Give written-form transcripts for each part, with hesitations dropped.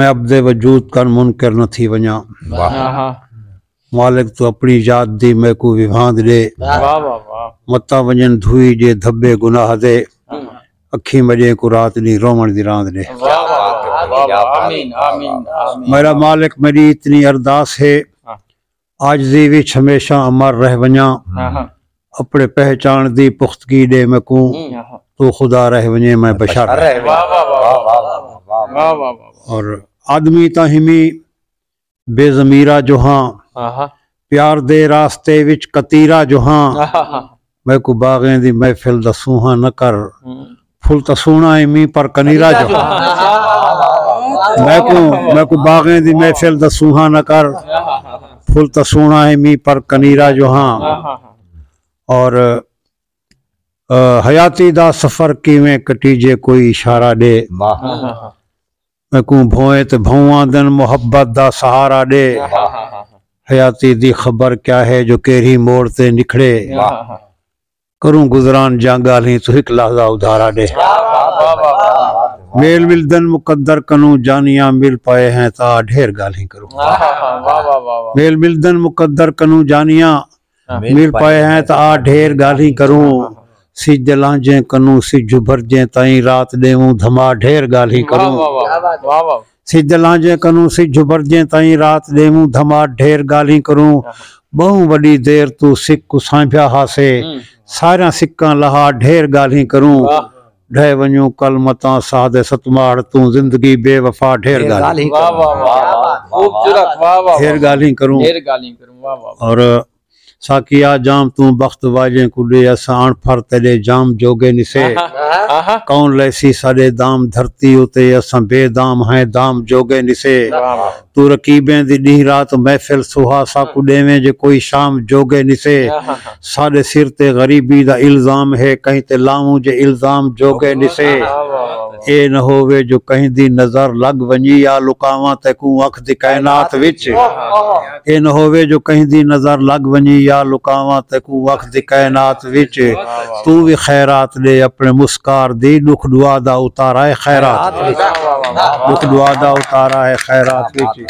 मैं अब्दे वजूद कर मुनकर न थी वञा। मालिक तू अपनी याद दी मैं को विभांद दे। मता वञन धुई जे धब्बे गुनाह दे। अखी मजे को रात दी रोवण दी रांद दे। मेरा मालिक मेरी इतनी अरदास है आजिज़ी विच हमेशा अमर रह वञा। अपने पहचान दी पुख्तगी दे मैं को तो खुदा रह वञे मैं बशर। और आदमी ताहिमी बेजमीरा जोहां प्यार दे रास्ते विच कतीरा जोहां। मैं को बागें दी महफिल दा सूहा न कर। फुल तसूना मी पर कनीरा जोहां। मैं को बागें दी महफिल दा सूहा न कर। फुल तसूना मी पर कनीरा जोहां। और हयाती दा सफर किवें कटीजे कोई इशारा दे। मैं को भोए ते भौआ दिन मोहब्बत दा सहारा दे। हयाती दी खबर क्या है जो केरी मोड़ ते निखड़े। करूं गुजरान जांगाली तू एक लहजा उधारा दे। मेल मिलदन मुकद्दर कनू जानिया मिल पाए हैं ता ढेर गाली करूं। मेल मिलदन मुकद्दर कनू जानिया मिल पाए हैं ता ढेर गाली करूं। सिज लांजे कनू सिज भरजे ताई रात देवूं धमा ढेर गाली करूं। सिज लांजे कनू सिज भरजे ताई रात देवूं धमा ढेर गाली करूं। बहु वडी देर तू सिक को सांभ्या हासे सारा सिक्का लहा ढेर गाली करूं। ढह वञू कल मता सादे सतमाड़ तू जिंदगी बेवफा ढेर गाली करूं। और साकिया जाम तू बख्त वाजे कुडे असान फर तेरे जाम जोगे निसे। कौन लैसी साडे दाम धरती उते असा बेदाम है दाम जोगे निसे। तू रकीबें दी डी रात महफिल सुहा सा कुडेवें जे कोई शाम जोगे निसे। साडे सिर ते गरीबी दा इल्जाम है कहीं ते लाऊं जे इल्जाम जोगे निसे। ए न होवे जो कहीं दी नजर लग वनी या लुकावा ते को अख दी कायनात विच। ए न होवे जो कहीं दी नजर लग वनी या लुकावा ते को अख दी कायनात विच। तू भी खैरात दे अपने मुस्कार दी दुख दुआ दा उतारा है खैरात। दुख दुआ दा उतारा है खैरात विच।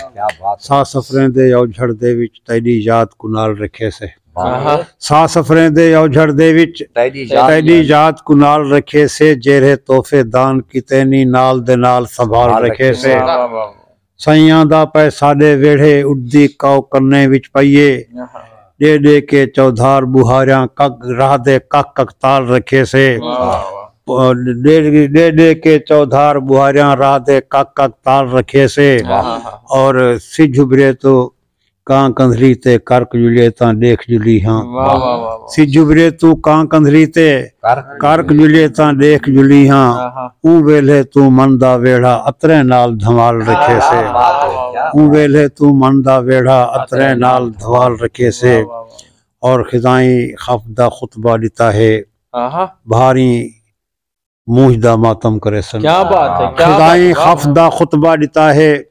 सा सफरें दे औझड़ दे विच तेरी याद को नाल रखे से। सा सफरें दे औझड़ दे विच तेरी याद को नाल रखे से। जेरे तोहफे दान किते नी नाल दे नाल संभाल रखे से। सैयां दा पैसा दे वेढ़े उड्डी कौ कन्ने विच पईए। दे दे के चौधार बुहारियां कक राह दे कक कक ताल रखे से। दे दे के चौधार बुहारियां राह दे कक कक ताल रखे से। और सिज उभरे तो कां कंधरी ते करक जुले ता देख जुली हाँ। सिज उभरे तू कां कंधरी ते करक जुले ता देख जुली हाँ। ऊ वेले तू मन दा वेड़ा अतरे नाल धमाल रखे से। ऊ वेले तू मन दा वेड़ा अतरे नाल धमाल रखे से। और खिदाई खफदा खुतबा दिता है भारी मूंह दा मातम करे सन। क्या बात है। खिदाई खफदा खुतबा दिता है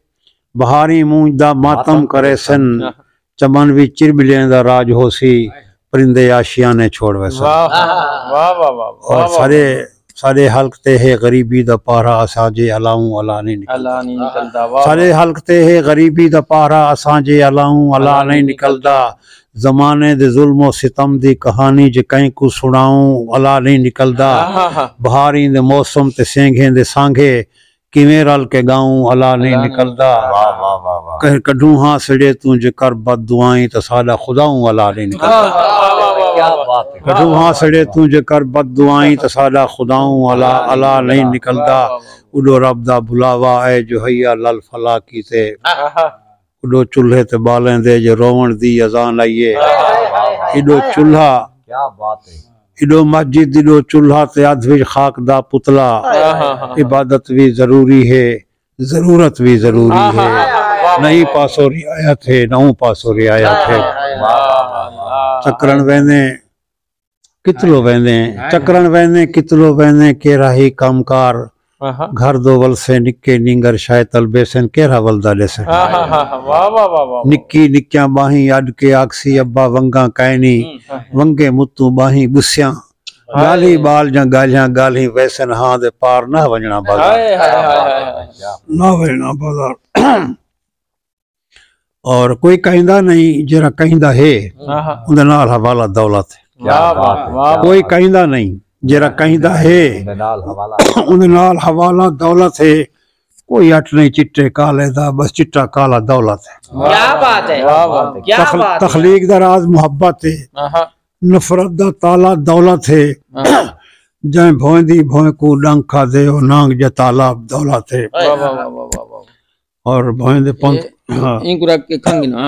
बहारी मूंह दा मातम करे सन। चमन भी चिरबिलें दा राज होसी परिंदे आशियाने छोड़ वैसा। और सारे हल्कते है गरीबी दा पारा असाजे अलाऊं अला नहीं निकलदा। सारे हल्कते है गरीबी दा पारा असाजे अलाऊं अला नहीं निकलदा। जमाने दे जुल्मो सितम दी कहानी जे कहीं को सुनाऊं अला नहीं निकलदा। बहारी दे मौसम ते सेंघे दे सांघे किवें रल के गाऊं अला नहीं निकलदा। कह कढूं हां सड़े तू जे कर बद दुआई तो साडा खुदाऊं अला नहीं निकलदा। कढूं हां सड़े तू जे कर बद दुआई तो साडा खुदाऊं अला नहीं निकलदा। उडो रब दा बुलावा है जो हैया लल फला की ते। उडो चूल्हे ते बालें दे जो रोवण दी अजान आईए। इडो चूल्हा क्या बात है। इडो मस्जिद इडो चूल्हा ते अध विच खाक दा पुतला। इबादत भी जरूरी है जरूरत भी जरूरी है। नहीं पासो रियायत है नौ पासो रियायत है। चक्रण वेंदे कितलो वेंदे चक्रण वेंदे कितलो वेंदे केरा ही कामकार। घर दो वल से निक्के निंगर शायद तलबेसन केरा वलदा लेसे। निक्की निक्या बाही अड के आक्सी अब्बा वंगा कैनी। वंगे मुत्तू बाही बुस्या गाली बाल जा गालियां गाली वैसे हाँ दे पार ना वजना बाजार ना वजना बाजार और कोई कहिंदा नहीं जरा कहिंदा है उनदे नाल हवाला दौलत है कोई कहिंदा नहीं जरा कहिंदा है उनदे नाल हवाला दौलत है कोई अट नहीं चिट्टे काले दा बस चिट्टा काला दौलत है क्या बात है क्या बात है तखलीक दा राज मोहब्बत है नफरत दा ताला दौलत है जै भोंदी भों को डंग खा दे ओ नांग जे ताला दौलत है और भोंदे पंत इंकुरा के खंग ना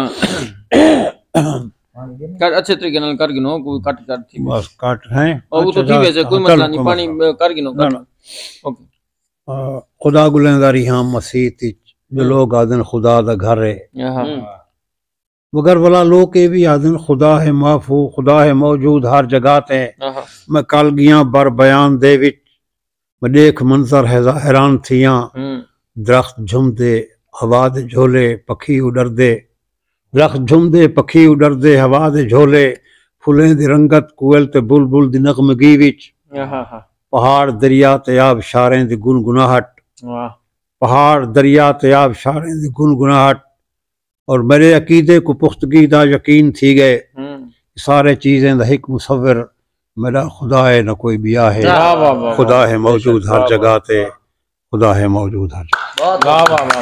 कर अच्छे तरीके नाल कर गिनो कोई कट कर थी बस काट है और वो तो ठीक वैसे कोई मसला नहीं पानी कर गिनो ओके खुदा गुलेंदारी हाँ मसीह थी जो लोग आदन खुदा दा घर है मगर वाला लोग के भी आदन खुदा है माफू खुदा है मौजूद हर जगह ते मैं कल गया बर बयान दे विच मैं देख मंजर है हैरान थिया दरख्त झुमदे हवा दे झोले पखी उड़रदे दरख्त झुमदे पखी उड़रदे हवा दे झोले फुलें दी रंगत कोयल ते बुलबुल दी नगमगी विच पहाड़ दरिया ते आब शारें दी गुनगुनाहट पहाड़ दरिया ते आब शारें दी गुनगुनाहट और मेरे अकीदे को पुख्तगी दा यकीन थी गए सारे चीजें दा हिक मुसव्विर मेरा खुदा है न कोई बिया है खुदा है मौजूद हर जगह ते खुदा है मौजूद हर जगह।